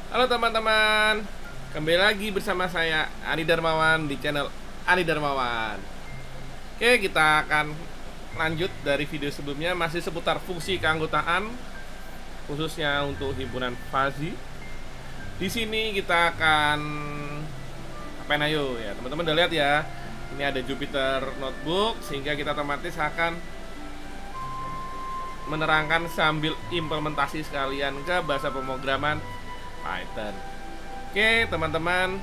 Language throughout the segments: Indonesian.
Halo teman-teman, kembali lagi bersama saya Ani Darmawan di channel Ani Darmawan. Oke, kita akan lanjut dari video sebelumnya, masih seputar fungsi keanggotaan khususnya untuk himpunan FASI. Di sini kita akan apain ayo ya, teman-teman udah lihat ya. Ini ada Jupyter Notebook sehingga kita otomatis akan menerangkan sambil implementasi sekalian ke bahasa pemrograman Python. Oke teman-teman,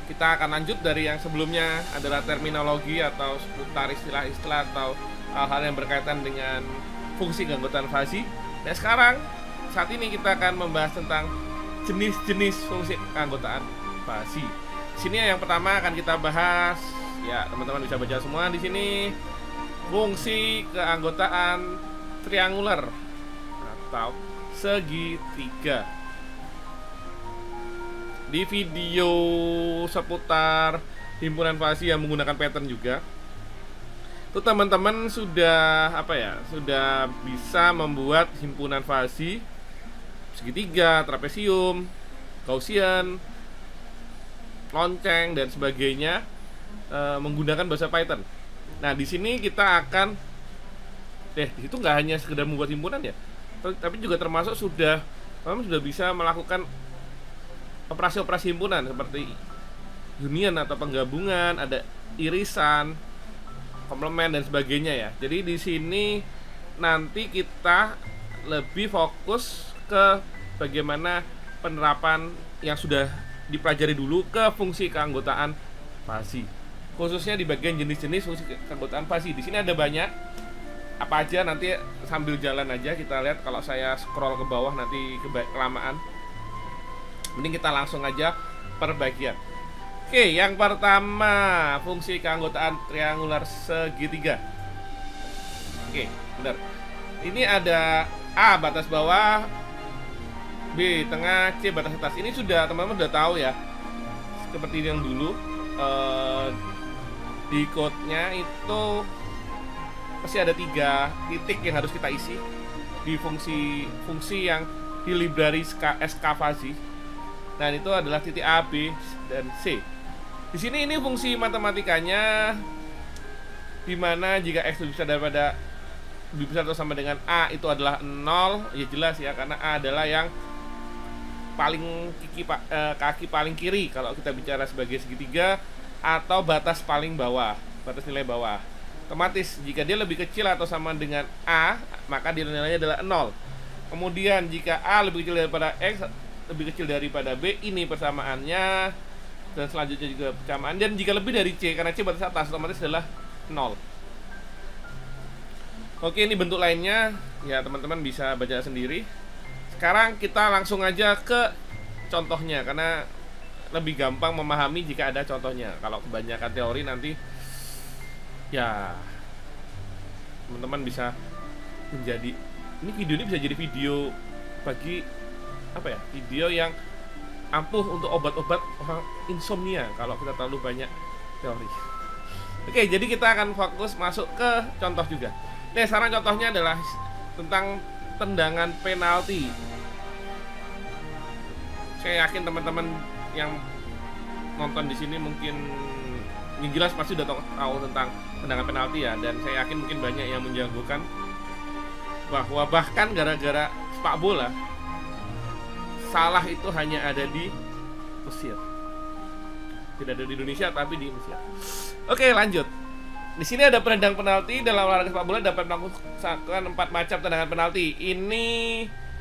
kita akan lanjut dari yang sebelumnya adalah terminologi atau seputar istilah-istilah atau hal-hal yang berkaitan dengan fungsi keanggotaan FASI. Dan sekarang saat ini kita akan membahas tentang jenis-jenis fungsi keanggotaan FASI. Di sini yang pertama akan kita bahas, ya teman-teman bisa baca semua di sini, fungsi keanggotaan triangular atau segitiga. Di video seputar himpunan FASI yang menggunakan pattern juga, itu teman-teman sudah sudah bisa membuat himpunan FASI segitiga, trapesium, Gaussian, lonceng dan sebagainya menggunakan bahasa Python. Nah, di sini kita akan itu nggak hanya sekedar membuat himpunan ya, tapi juga termasuk sudah bisa melakukan operasi-operasi himpunan seperti union atau penggabungan, ada irisan, komplement dan sebagainya ya. Jadi di sini nanti kita lebih fokus ke bagaimana penerapan yang sudah dipelajari dulu ke fungsi keanggotaan FASI, khususnya di bagian jenis-jenis fungsi keanggotaan FASI. Di sini ada banyak, apa aja nanti sambil jalan aja kita lihat. Kalau saya scroll ke bawah nanti kelamaan, mending kita langsung aja per bagian. Oke, yang pertama fungsi keanggotaan triangular segitiga. Oke, benar. Ini ada A batas bawah, B tengah, C batas atas. Ini sudah teman-teman udah tahu ya, seperti yang dulu di code-nya itu pasti ada 3 titik yang harus kita isi di fungsi yang di library SK FASI. Dan itu adalah titik A, B, dan C. Di sini ini fungsi matematikanya, dimana jika X lebih besar atau sama dengan A itu adalah 0. Ya jelas ya, karena A adalah yang paling kaki paling kiri kalau kita bicara sebagai segitiga, atau batas paling bawah, batas nilai bawah. Otomatis jika dia lebih kecil atau sama dengan A, maka nilainya adalah 0. Kemudian jika A lebih kecil daripada X, lebih kecil daripada B, ini persamaannya. Dan selanjutnya juga persamaan. Dan jika lebih dari C, karena C batas atas, otomatis adalah 0. Oke, ini bentuk lainnya ya, teman-teman bisa baca sendiri. Sekarang kita langsung aja ke contohnya, karena lebih gampang memahami jika ada contohnya. Kalau kebanyakan teori nanti ya teman-teman bisa menjadi, video ini bisa jadi video bagi video yang ampuh untuk obat-obat orang insomnia kalau kita terlalu banyak teori. Oke, jadi kita akan fokus masuk ke contoh juga. Nah, sekarang contohnya adalah tentang tendangan penalti. Saya yakin teman-teman yang nonton di sini mungkin yang jelas pasti udah tahu tentang tendangan penalti ya, dan saya yakin mungkin banyak yang menjagokan bahwa bahkan gara-gara sepak bola salah itu hanya ada di Mesir, tidak ada di Indonesia tapi di Mesir. Oke, lanjut. Di sini ada penendang penalti. Dalam olahraga sepak bola dapat melakukan 4 macam tendangan penalti. Ini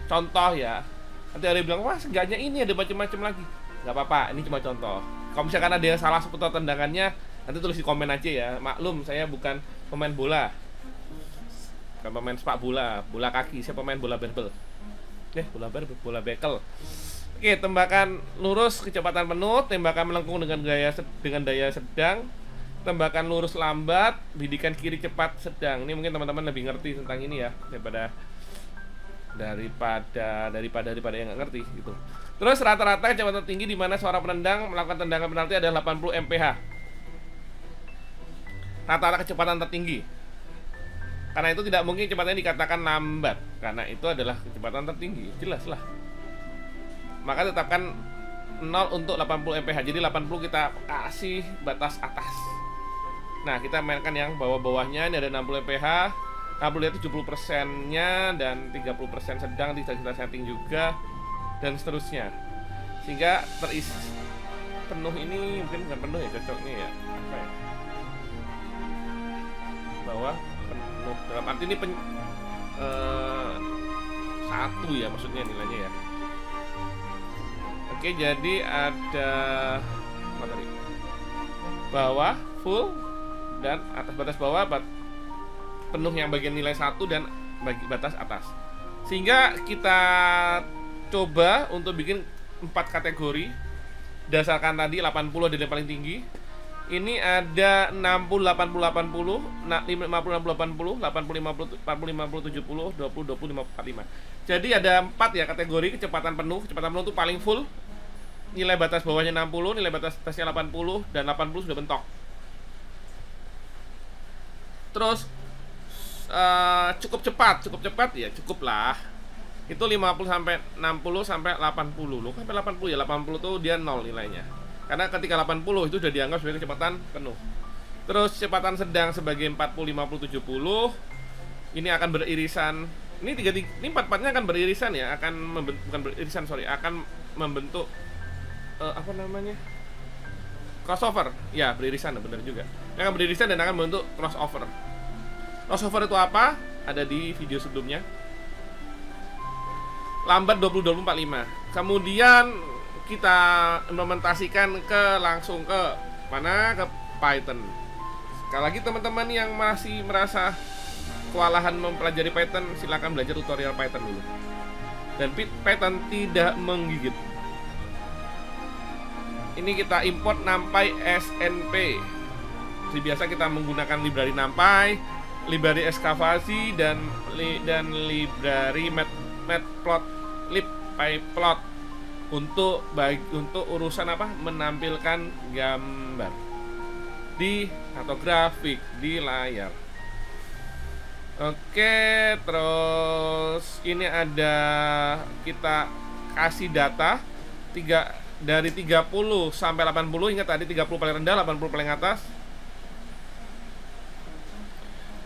contoh ya. Nanti ada yang bilang, wah seenggaknya ini ada macam-macam lagi. Gak apa-apa, ini cuma contoh. Kalau misalkan ada yang salah seputar tendangannya, nanti tulis di komen aja ya. Maklum, saya bukan pemain bola, bukan pemain sepak bola, bola kaki. Saya pemain bola berbel. Bola bekel. Oke, tembakan lurus kecepatan penuh, tembakan melengkung dengan daya sedang, tembakan lurus lambat, bidikan kiri cepat sedang. Ini mungkin teman-teman lebih ngerti tentang ini ya daripada yang nggak ngerti gitu. Terus rata-rata kecepatan tinggi di mana seorang penendang melakukan tendangan penalti adalah 80 mph. Rata-rata kecepatan tertinggi. Karena itu tidak mungkin kecepatannya dikatakan lambat, karena itu adalah kecepatan tertinggi, jelas lah. maka tetapkan 0 untuk 80 mph. Jadi 80 kita kasih batas atas. Nah, kita mainkan yang bawah-bawahnya. Ini ada 60 mph. 60 itu 70%-nya dan 30% sedang bisa kita setting juga dan seterusnya. Sehingga terisi penuh ini mungkin bukan penuh ya, cocoknya ya. Apa ya? Bawah penuh dalam arti ini satu ya maksudnya nilainya ya. Oke, jadi ada materi bawah full dan atas batas bawah penuh yang bagian nilai 1 dan batas atas. Sehingga kita coba untuk bikin 4 kategori dasarkan tadi 80 dari paling tinggi. Ini ada 60 80 80, 50 60 80, 80 50 40 50 70, 20 20 45. Jadi ada 4 ya kategori kecepatan penuh. Kecepatan penuh itu paling full. Nilai batas bawahnya 60, nilai batas atasnya 80 dan 80 sudah bentok. Terus cukup cepat ya, cukup lah. Itu 50 sampai 60 sampai 80. Loh, sampai 80 ya, 80 tuh dia 0 nilainya. Karena ketika 80 itu sudah dianggap sebagai kecepatan penuh. Terus kecepatan sedang sebagai 40 50 70. Ini akan beririsan. Ini 4-4-nya akan beririsan ya, akan membentuk apa namanya? Crossover. Ya, beririsan benar juga. Yang akan beririsan dan akan membentuk crossover. Crossover itu apa? Ada di video sebelumnya. Lambat 20 20 45. Kemudian kita implementasikan langsung ke mana? Ke Python. Sekali lagi teman-teman yang masih merasa kewalahan mempelajari Python, silakan belajar tutorial Python dulu. Dan Python tidak menggigit. Ini kita import NumPy SNP. Seperti biasa kita menggunakan library NumPy, library ekskavasi dan library matplotlib pyplot untuk urusan apa? Menampilkan gambar atau grafik di layar. Oke, terus ini ada kita kasih data dari 30 sampai 80. Ingat tadi 30 paling rendah, 80 paling atas.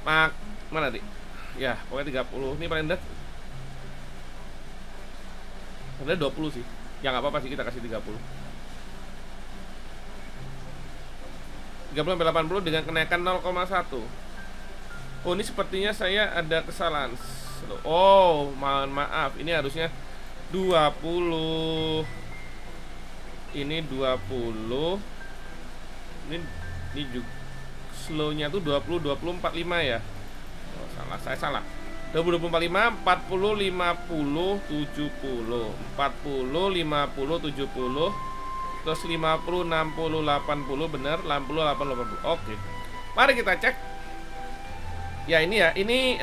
Mana tadi? Ya, pokoknya 30. Ini paling rendah. Rendah 20 sih. Ya nggak apa-apa sih, kita kasih 30. 30 sampai 80 dengan kenaikan 0,1. Oh, ini sepertinya saya ada kesalahan. Oh, mohon maaf. Ini harusnya 20. Ini 20. Ini juga slow-nya tuh 20 20 45 ya. Oh, saya salah. 20 20 45 40 50 70. 40 50 70. Terus 50 60 80 benar, 60 80 80. Oke. Mari kita cek. Ya, ini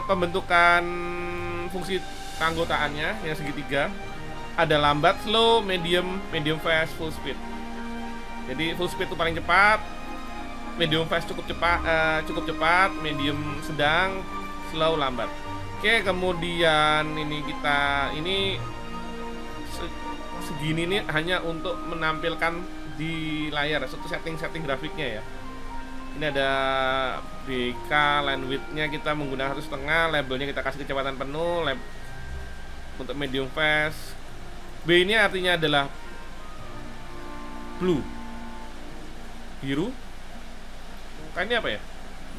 pembentukan fungsi keanggotaannya yang segitiga. Ada lambat, slow, medium fast, full speed. Jadi full speed itu paling cepat, medium fast cukup cepat, medium sedang, slow lambat. Oke, kemudian ini segini nih hanya untuk menampilkan di layar satu setting grafiknya ya. Ini ada BK, line width-nya kita menggunakan 1,5, labelnya kita kasih kecepatan penuh, untuk medium fast. B ini artinya adalah blue, biru. Ini apa ya?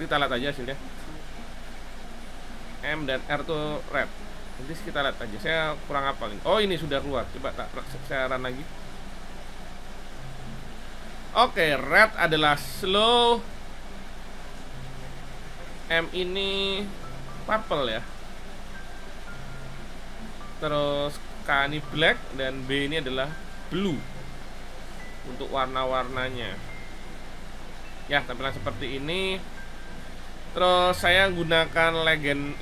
Kita lihat aja hasilnya. M dan R tuh red. Nanti kita lihat aja. Saya kurang hafal ini. Oh, ini sudah keluar. Coba saya run lagi. Oke, red adalah slow. M ini purple ya. Terus K ini black dan B ini adalah blue untuk warna-warnanya. Ya, tampilan seperti ini. Terus saya gunakan legend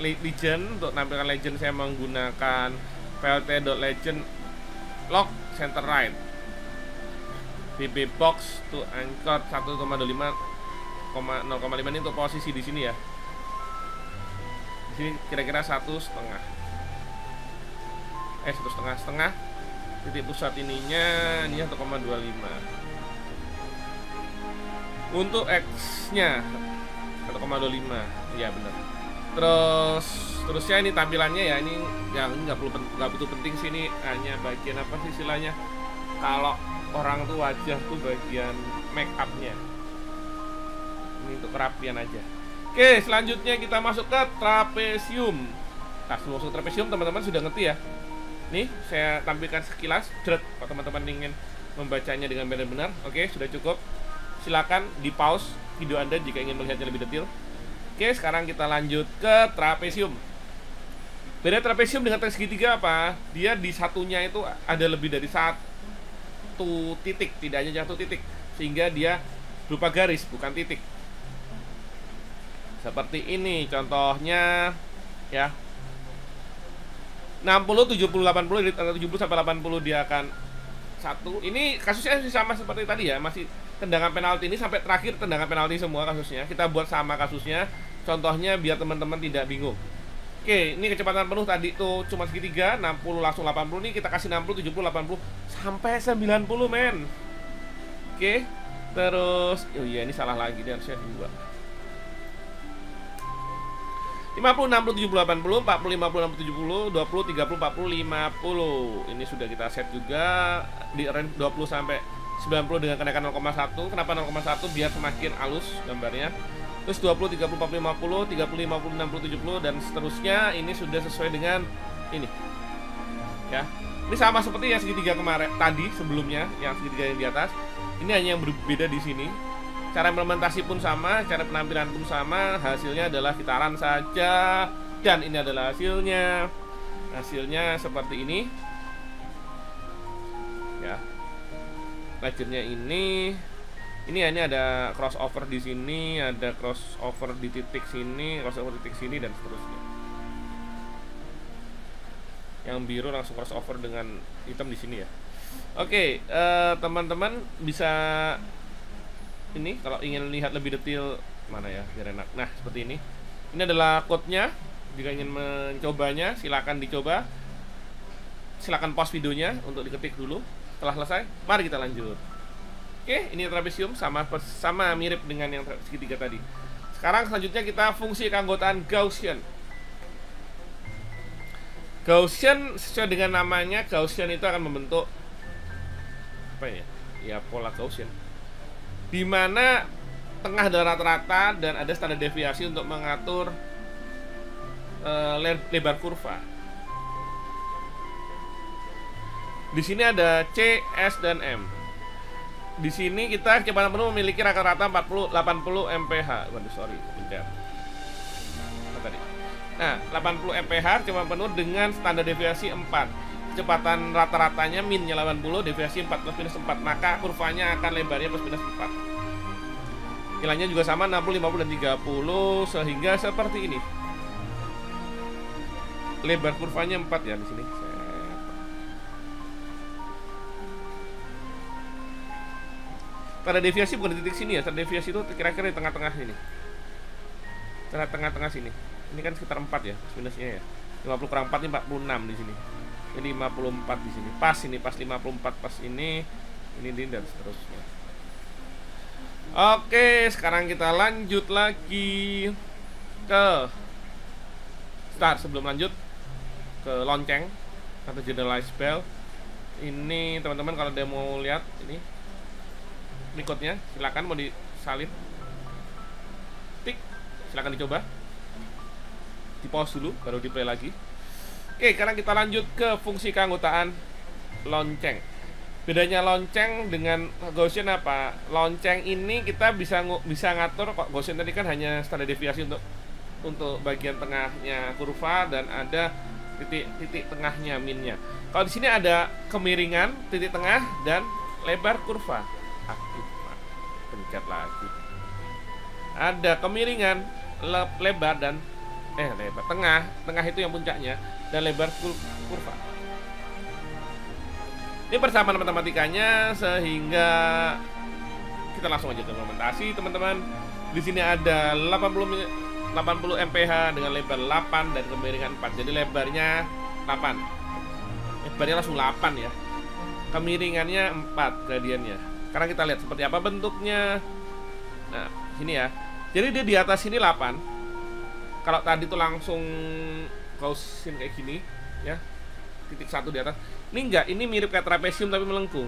untuk tampilkan legend. Saya menggunakan plt.legend lock center right. BB box to anchor 1,25 0,5 ini untuk posisi di sini ya. Di sini kira-kira 1,5. 1,5. Titik pusat ininya ini 1,25. Untuk X-nya 1,25. Iya benar. Terusnya ini tampilannya ya, ini yang nggak butuh penting sih, ini hanya bagian apa sih istilahnya, kalau orang tuh wajah tuh bagian make upnya, ini untuk kerapian aja. Oke, selanjutnya kita masuk ke trapesium. Nah, sebelum masuk trapesium teman-teman sudah ngerti ya. Nih saya tampilkan sekilas, kalau teman-teman ingin membacanya dengan benar-benar. Oke, sudah cukup. Silakan di pause video Anda jika ingin melihatnya lebih detail. Oke, sekarang kita lanjut ke trapesium. Beda trapesium dengan teks segitiga apa? Dia di satunya itu ada lebih dari satu titik, tidak hanya satu titik, sehingga dia berupa garis, bukan titik. Seperti ini contohnya ya. 60, 70, 80, 70 sampai 80 dia akan satu. Ini kasusnya masih sama seperti tadi ya, masih tendangan penalti ini sampai terakhir tendangan penalti semua kasusnya. Kita buat sama kasusnya, contohnya biar teman-teman tidak bingung. Oke, ini kecepatan penuh tadi tuh cuma segitiga, 60 langsung 80, nih kita kasih 60, 70, 80 sampai 90 men. Oke, terus oh iya ini salah lagi, dia harusnya 2. 50, 60, 70, 80, 40, 50, 60, 70, 20, 30, 40, 50. Ini sudah kita set juga di range 20 sampai 90 dengan kenaikan 0,1. Kenapa 0,1? Biar semakin halus gambarnya. Terus 20, 30, 40, 50, 30, 50, 60, 70 dan seterusnya. Ini sudah sesuai dengan ini. Ya. Ini sama seperti yang segitiga kemarin tadi sebelumnya, yang segitiga yang di atas. Ini hanya yang berbeda di sini. Cara implementasi pun sama, cara penampilan pun sama. Hasilnya adalah kitaran saja. Dan ini adalah hasilnya. Hasilnya seperti ini. Ya. Legendnya ini ada crossover di sini, ada crossover di titik sini, crossover di titik sini dan seterusnya. Yang biru langsung crossover dengan hitam di sini ya. Oke, teman-teman bisa ini kalau ingin lihat lebih detail mana ya biar enak. Nah, seperti ini. Ini adalah code-nya. Jika ingin mencobanya, silakan dicoba. Silakan pause videonya untuk diketik dulu. Setelah selesai, mari kita lanjut. Oke, ini trapesium sama mirip dengan yang segitiga tadi. Sekarang selanjutnya kita fungsi keanggotaan Gaussian. Gaussian sesuai dengan namanya, Gaussian itu akan membentuk apa ya? Ya pola Gaussian. Di mana tengah adalah rata-rata dan ada standar deviasi untuk mengatur lebar kurva. Di sini ada C, S dan M. Di sini kita kecepatan penuh memiliki rata-rata 80 mph. Waduh, sorry, pencet. Apa tadi? Nah, 80 mph kecepatan penuh dengan standar deviasi 4. Kecepatan rata-ratanya minnya 80, deviasi 4 plus minus 4. Maka kurvanya akan lebarnya plus minus 4. Nilainya juga sama 60, 50 dan 30 sehingga seperti ini. Lebar kurvanya 4 ya di sini. Tanda deviasi bukan di titik sini ya, tanda deviasi itu kira-kira di tengah-tengah sini. Tengah-tengah sini. Ini kan sekitar 4 ya, plus minusnya ya. 50 kurang 4 ini 46 di sini. Ini 54 di sini. Pas ini, pas 54 pas ini dan seterusnya. Oke, sekarang kita lanjut lagi ke sebelum lanjut ke lonceng atau generalized bell. Ini teman-teman kalau dia mau lihat ini berikutnya, silakan mau disalin, tik, silakan dicoba, di pause dulu, baru di play lagi. Oke, sekarang kita lanjut ke fungsi keanggotaan lonceng. Bedanya lonceng dengan Gaussian apa? Lonceng ini kita bisa ngatur, kok Gaussian tadi kan hanya standar deviasi untuk bagian tengahnya kurva dan ada titik tengahnya minnya. Kalau di sini ada kemiringan, titik tengah dan lebar kurva. Aktif, pencet lagi. Ada kemiringan, lebar dan lebar tengah itu yang puncaknya dan lebar kurva. Ini persamaan matematikanya sehingga kita langsung aja ke implementasi teman-teman. Di sini ada 80 mph dengan lebar 8 dan kemiringan 4. Jadi lebarnya 8. Lebarnya langsung 8 ya. kemiringannya 4 gradiennya. Sekarang kita lihat seperti apa bentuknya. Nah, sini ya. Jadi dia di atas sini 8. Kalau tadi tuh langsung Gaussian kayak gini ya. Titik 1 di atas. Ini enggak, ini mirip kayak trapesium tapi melengkung.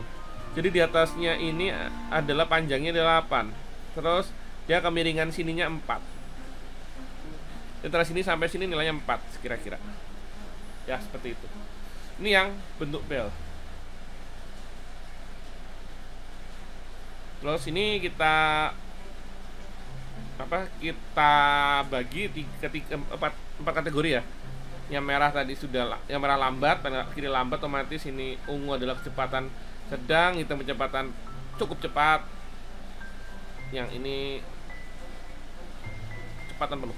Jadi di atasnya ini adalah panjangnya 8. Terus dia kemiringan sininya 4. Antara sini sampai sini nilainya 4 kira-kira. Ya, seperti itu. Ini yang bentuk bel. Terus ini kita bagi 4 kategori ya. Yang merah tadi yang merah lambat, kiri lambat, otomatis ini ungu adalah kecepatan sedang, hitam kecepatan cukup cepat. Yang ini kecepatan penuh.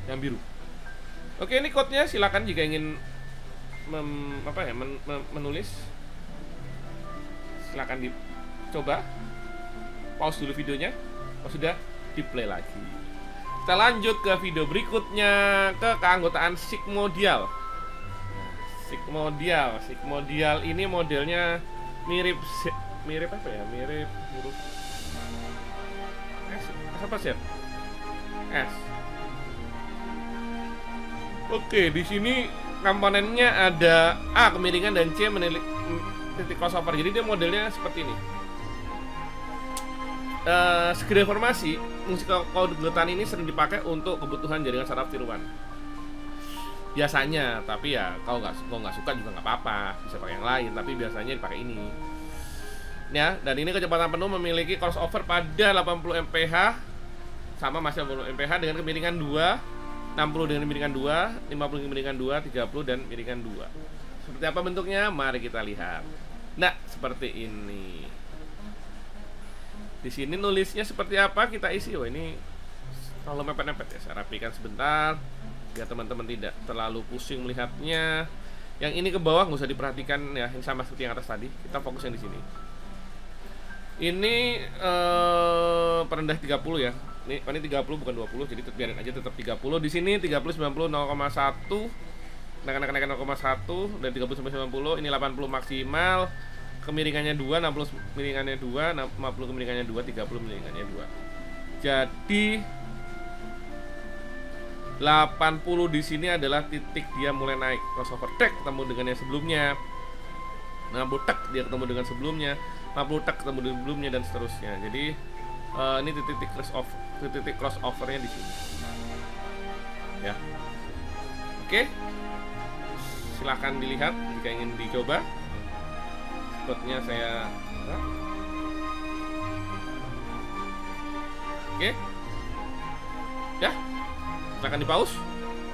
Yang biru. Oke, ini code-nya, silakan jika ingin menulis. Silakan dicoba. Pause dulu videonya. Kalau sudah, di play lagi. Kita lanjut ke video berikutnya, ke keanggotaan sigmoidal. Sigmoidal ini modelnya mirip apa ya? Mirip huruf S. Apa sih? S. Oke, di sini komponennya ada A kemiringan dan C titik crossover. Jadi dia modelnya seperti ini. Segi reformasi, fungsi keanggotaan ini sering dipakai untuk kebutuhan jaringan saraf tiruan. Biasanya, tapi ya kalau nggak suka juga nggak apa-apa, bisa pakai yang lain. Tapi biasanya dipakai ini. Ya, dan ini kecepatan penuh memiliki crossover pada 80 mph, sama masih 80 mph dengan kemiringan 2, 60 dengan miringan 2, 50 dengan miringan 2, 30 dan miringan 2. Seperti apa bentuknya? Mari kita lihat. Nah, seperti ini. Di sini nulisnya seperti apa kita isi. Oh, ini terlalu mepet-mepet ya. Saya rapikan sebentar biar teman-teman tidak terlalu pusing melihatnya. Yang ini ke bawah nggak usah diperhatikan ya. Ini sama seperti yang atas tadi. Kita fokus yang di sini. Ini perendah 30 ya. Ini 30 bukan 20, jadi biarin aja tetap 30. Di sini 30 90 0,1. Naik 0,1 dan 30 sampai 90. Ini 80 maksimal. Kemiringannya 2, 60 kemiringannya 2, 50 kemiringannya 2, 30 kemiringannya 2. Jadi 80 di sini adalah titik dia mulai naik crossover, tek ketemu dengan yang sebelumnya. 60 tek dia ketemu dengan sebelumnya, 50 tek ketemu dengan sebelumnya dan seterusnya. Jadi ini titik crossovernya di sini. Ya. Oke. Silakan dilihat jika ingin dicoba. Code-nya saya Oke. Ya. Silakan di pause.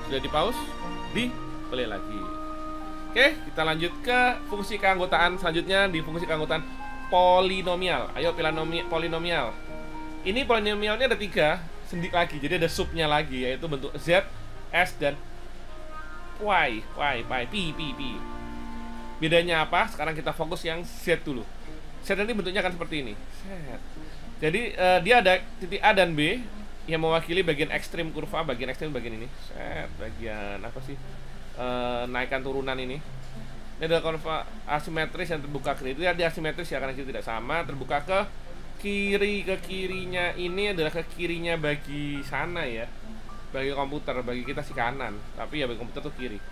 Sudah di pause, di play lagi. Oke, kita lanjut ke fungsi keanggotaan selanjutnya, di fungsi keanggotaan polinomial. Ayo polinomial. Ini polinomialnya ada 3 lagi. Jadi ada subnya lagi, yaitu bentuk Z, S dan Y, P. Bedanya apa? Sekarang kita fokus yang Z dulu. Z ini bentuknya akan seperti ini. Z. Jadi dia ada titik A dan B yang mewakili bagian ekstrim kurva, bagian ekstrim bagian ini. Z, bagian apa sih? Naikkan turunan ini. Ini adalah kurva asimetris yang terbuka ke kiri. Itu dia asimetris ya, karena itu tidak sama. Terbuka ke kiri, ke kirinya ini adalah ke kirinya bagi sana ya. Bagi komputer, bagi kita sih kanan. Tapi ya bagi komputer tuh kiri.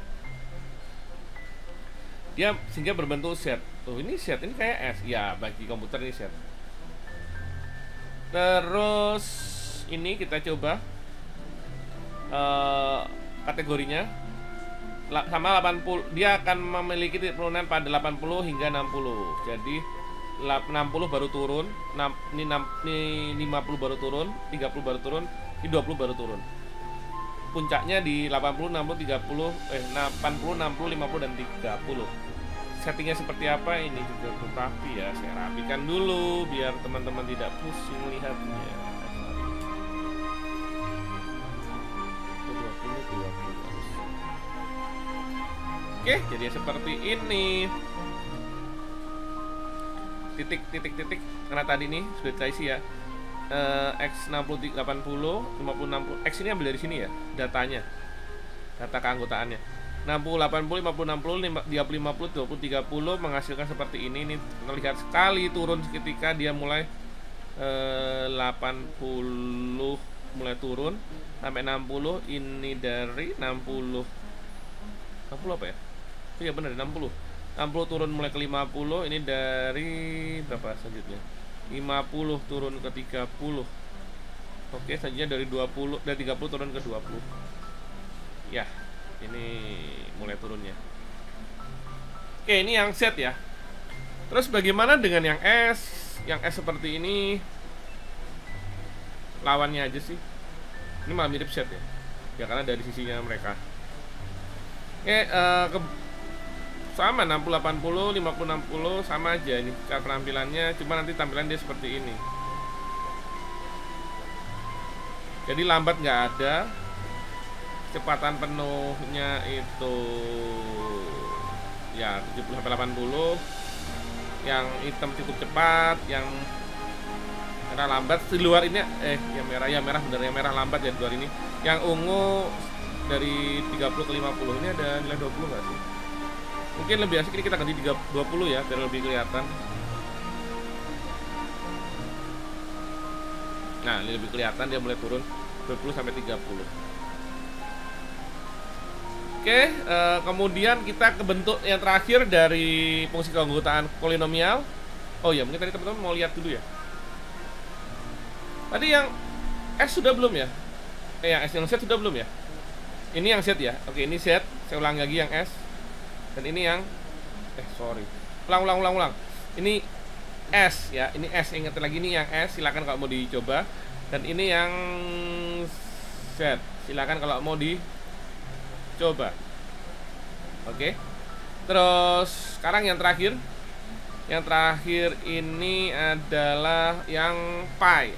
Dia sehingga berbentuk Z. Tuh ini Z, ini kayak S. Ya, bagi komputer ini Z. Terus ini kita coba kategorinya sama 80. Dia akan memiliki titik penurunan pada 80 hingga 60. Jadi 60 baru turun, ini 50 baru turun, 30 baru turun, ini 20 baru turun. Puncaknya di 80, 60, 30, 80, 60, 50 dan 30. Settingnya seperti apa ini juga belum rapi ya. Saya rapikan dulu biar teman-teman tidak pusing melihatnya. 20. Oke, jadi seperti ini. Titik karena tadi nih sudah kita isi ya. X 60 80 50 60. X ini ambil dari sini ya datanya. Data keanggotaannya. 60, 80, 50, 60, 30, 50, 20, 30 menghasilkan seperti ini. Ini terlihat sekali turun ketika dia mulai 80 mulai turun sampai 60. Ini dari 60 apa ya? Iya benar 60 turun mulai ke 50. Ini dari berapa selanjutnya? 50 turun ke 30. Oke, selanjutnya dari 20 dari 30 turun ke 20. Ya, ini mulai turunnya. Oke, ini yang set ya. Terus bagaimana dengan yang S? Yang S seperti ini lawannya aja sih. Ini malah mirip set ya. Ya karena dari sisinya mereka. Oke, sama 60 80, 50 60 sama aja ini cara penampilannya, cuma nanti tampilan dia seperti ini. Jadi lambat nggak ada, kecepatan penuhnya itu ya 70 sampai 80. Yang hitam cukup cepat, yang merah lambat. Di luar ini yang merah bener, yang merah lambat ya di luar ini. Yang ungu dari 30 ke 50. Ini ada nilai 20 nggak sih? Mungkin lebih asik ini kita ganti 20 ya biar lebih kelihatan. Nah, ini lebih kelihatan dia mulai turun 20 sampai 30. Oke, kemudian kita ke bentuk yang terakhir dari fungsi keanggotaan polinomial. Oh ya, mungkin tadi teman-teman mau lihat dulu ya. Tadi yang S sudah belum ya? Yang set sudah belum ya? Ini yang set ya. Oke, ini set. Saya ulang lagi yang S. Dan ini yang ulang. Ini S ya. Ini S. Ingat lagi ini yang S. Silakan kalau mau dicoba. Dan ini yang set. Silakan kalau mau dicoba. Oke. Terus sekarang yang terakhir. Yang terakhir ini adalah yang pi.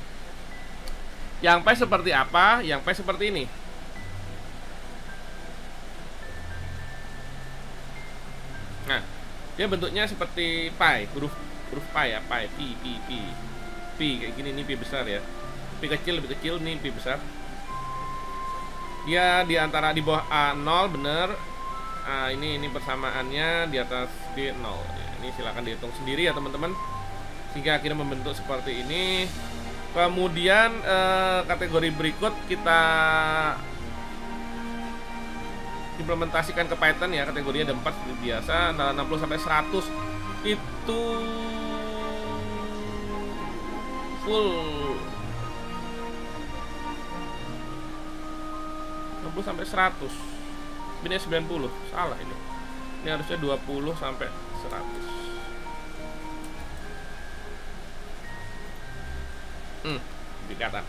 Yang pi seperti apa? Yang pi seperti ini. Nah, dia bentuknya seperti pi, huruf pi ya, pi, kayak gini. Ini pi besar ya, pi kecil lebih kecil, nih pi besar. Dia di antara di bawah A0 bener. Ini persamaannya di atas D0. Ini silakan dihitung sendiri ya teman-teman, sehingga akhirnya membentuk seperti ini. Kemudian kategori berikut kita implementasikan ke Python ya. Kategorinya ada 4 seperti biasa, antara 60 sampai 100 itu full 60 sampai 100. Ini 90, salah ini. Ini harusnya 20 sampai 100. Dikata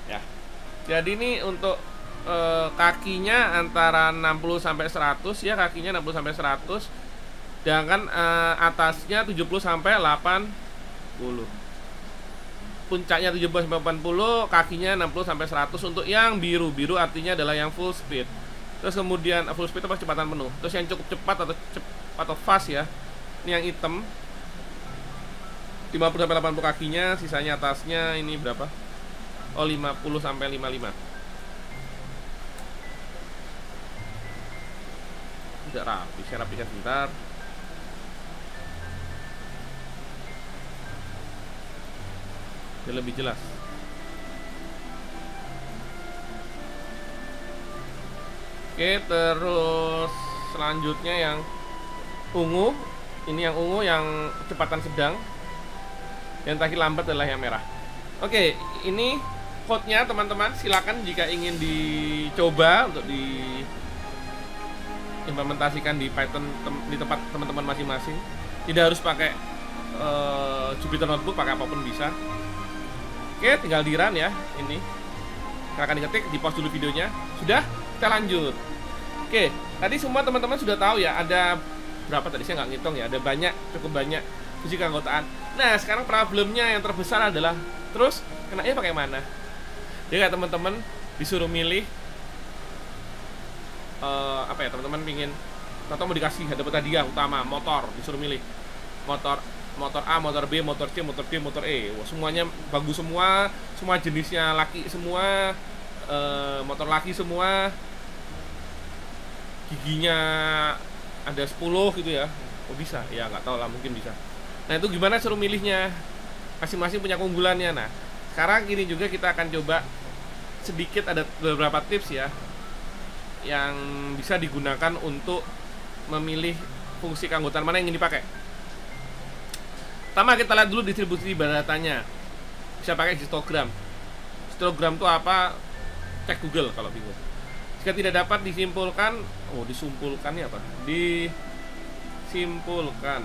ya. Jadi ini untuk kakinya antara 60 sampai 100 ya, kakinya 60 sampai 100. Sedangkan atasnya 70 sampai 80. Puncaknya 70 sampai 80, kakinya 60 sampai 100 untuk yang biru artinya adalah yang full speed. Terus kemudian full speed apa kecepatan penuh. Terus yang cukup cepat atau fast ya. Ini yang hitam 50 sampai 80 kakinya, sisanya atasnya ini berapa? Oh 50 sampai 55. Tidak rapi, saya rapikan sebentar. Biar lebih jelas. Oke, terus selanjutnya yang ungu. Ini yang ungu yang kecepatan sedang. Yang terakhir lambat adalah yang merah. Oke, ini code-nya teman-teman. Silakan jika ingin dicoba untuk diimplementasikan di Python di tempat teman-teman masing-masing. Tidak harus pakai Jupyter Notebook, pakai apapun bisa. Oke, tinggal di run ya. Ini silakan diketik, di pause dulu videonya. Sudah, kita lanjut. Oke, tadi semua teman-teman sudah tahu ya. Ada berapa tadi, saya nggak ngitung ya. Ada banyak, cukup banyak fungsi keanggotaan. Nah, sekarang problemnya yang terbesar adalah terus kenanya pakai mana? Jadi kayak teman-teman disuruh milih apa ya, teman-teman pingin atau mau dikasih dapat hadiah utama motor, disuruh milih motor A, motor B, motor C, motor D, motor E. Wah, semuanya bagus semua jenisnya laki semua, motor laki semua. giginya ada 10 gitu ya. Oh bisa? Ya nggak tahu lah, mungkin bisa. Nah itu gimana suruh milihnya? Masing-masing punya keunggulannya. Nah sekarang ini juga kita akan coba sedikit, ada beberapa tips ya yang bisa digunakan untuk memilih fungsi keanggotaan mana yang ingin dipakai. Pertama kita lihat dulu distribusi datanya. Bisa pakai histogram. Histogram itu apa? Cek Google kalau bingung. Jika tidak dapat disimpulkan, disumpulkan ya apa? Disimpulkan.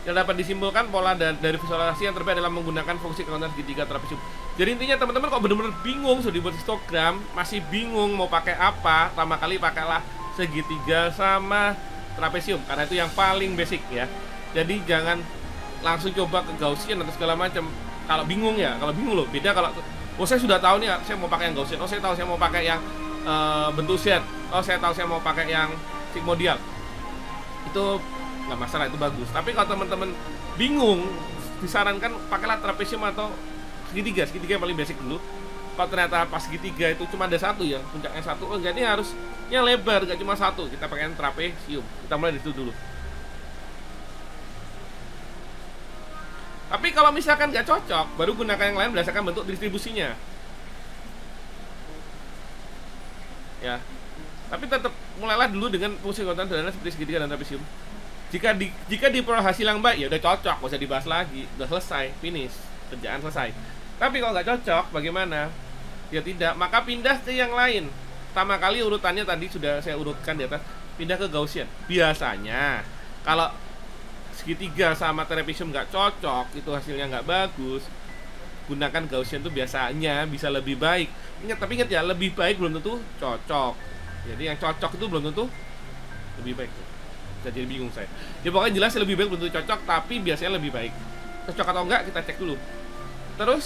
Tidak dapat disimpulkan pola dari visualisasi yang terbaik adalah menggunakan fungsi keanggotaan segitiga trapesium. Jadi intinya teman-teman kok benar-benar bingung sudah dibuat histogram, masih bingung mau pakai apa, pertama kali pakailah segitiga sama trapesium karena itu yang paling basic ya. Jadi jangan langsung coba ke Gaussian atau segala macam. Kalau bingung ya, kalau bingung loh. Beda kalau saya sudah tahu nih, saya mau pakai yang Gaussian. Saya tahu saya mau pakai yang bentuk set. Saya tahu saya mau pakai yang sigmoidal. Itu nggak masalah, itu bagus. Tapi kalau teman-teman bingung, disarankan pakailah trapesium atau segitiga. Segitiga yang paling basic dulu. Kalau ternyata pas segitiga itu cuma ada satu ya, puncaknya satu, enggak, ini harusnya lebar, nggak cuma satu. Kita pakai trapesium. Kita mulai dari situ dulu. Tapi kalau misalkan nggak cocok, baru gunakan yang lain berdasarkan bentuk distribusinya. Ya. Tapi tetap mulailah dulu dengan fungsi keanggotaan sederhana seperti segitiga dan trapesium. Jika diperoleh hasil yang baik, ya udah cocok, nggak usah dibahas lagi, udah selesai, finish, kerjaan selesai. Tapi kalau nggak cocok, bagaimana? Ya tidak, maka pindah ke yang lain. Pertama kali urutannya tadi sudah saya urutkan di atas, pindah ke Gaussian. Biasanya kalau segitiga sama trapesium nggak cocok, itu hasilnya nggak bagus, gunakan Gaussian itu biasanya bisa lebih baik. Tapi ingat ya, lebih baik belum tentu cocok. Jadi yang cocok itu belum tentu lebih baik. Jadi bingung saya. Ya pokoknya jelas lebih baik belum tentu cocok, tapi biasanya lebih baik. Cocok atau enggak kita cek dulu. Terus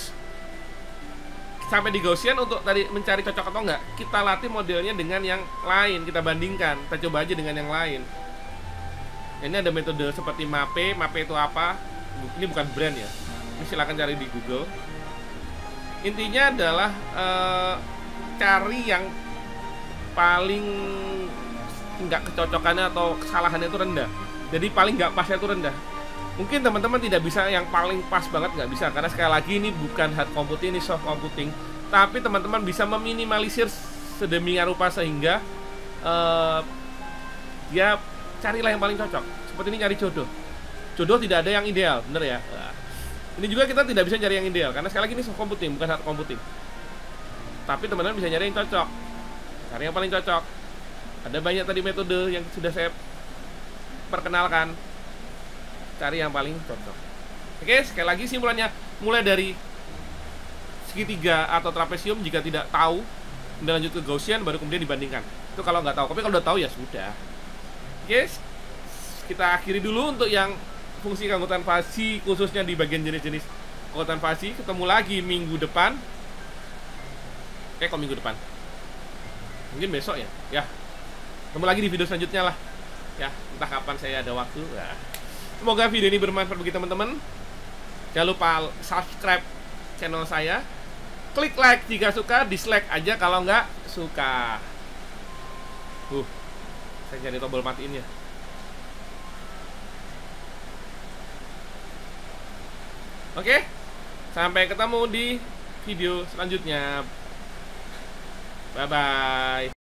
sampai di Gaussian untuk tadi mencari cocok atau enggak, kita latih modelnya dengan yang lain, kita bandingkan, kita coba aja dengan yang lain. Ini ada metode seperti MAPE. MAPE itu apa? Ini bukan brand ya. Ini silahkan cari di Google. Intinya adalah cari yang paling nggak kecocokannya atau kesalahannya itu rendah. Jadi paling nggak pasnya itu rendah. Mungkin teman-teman tidak bisa yang paling pas banget, nggak bisa. Karena sekali lagi ini bukan hard computing, ini soft computing. Tapi teman-teman bisa meminimalisir sedemikian rupa sehingga dia carilah yang paling cocok. Seperti ini cari jodoh. Jodoh tidak ada yang ideal, bener ya? Nah, ini juga kita tidak bisa cari yang ideal karena sekali lagi ini soft computing, bukan hard computing. Tapi teman-teman bisa nyari yang cocok. Cari yang paling cocok. Ada banyak tadi metode yang sudah saya perkenalkan. Cari yang paling cocok. Oke, sekali lagi simpulannya mulai dari segitiga atau trapesium jika tidak tahu, kemudian lanjut ke Gaussian, baru kemudian dibandingkan. Itu kalau nggak tahu. Tapi kalau udah tahu ya sudah. Oke, kita akhiri dulu untuk yang fungsi keanggotaan fasi, khususnya di bagian jenis-jenis keanggotaan fasi. Ketemu lagi minggu depan. Kok minggu depan? Mungkin besok ya. Ya, ketemu lagi di video selanjutnya lah. Ya, entah kapan saya ada waktu. Nah, semoga video ini bermanfaat bagi teman-teman. Jangan lupa subscribe channel saya. Klik like jika suka, dislike aja kalau nggak suka. Saya cari tombol matiin ya. Oke, sampai ketemu di video selanjutnya. Bye-bye.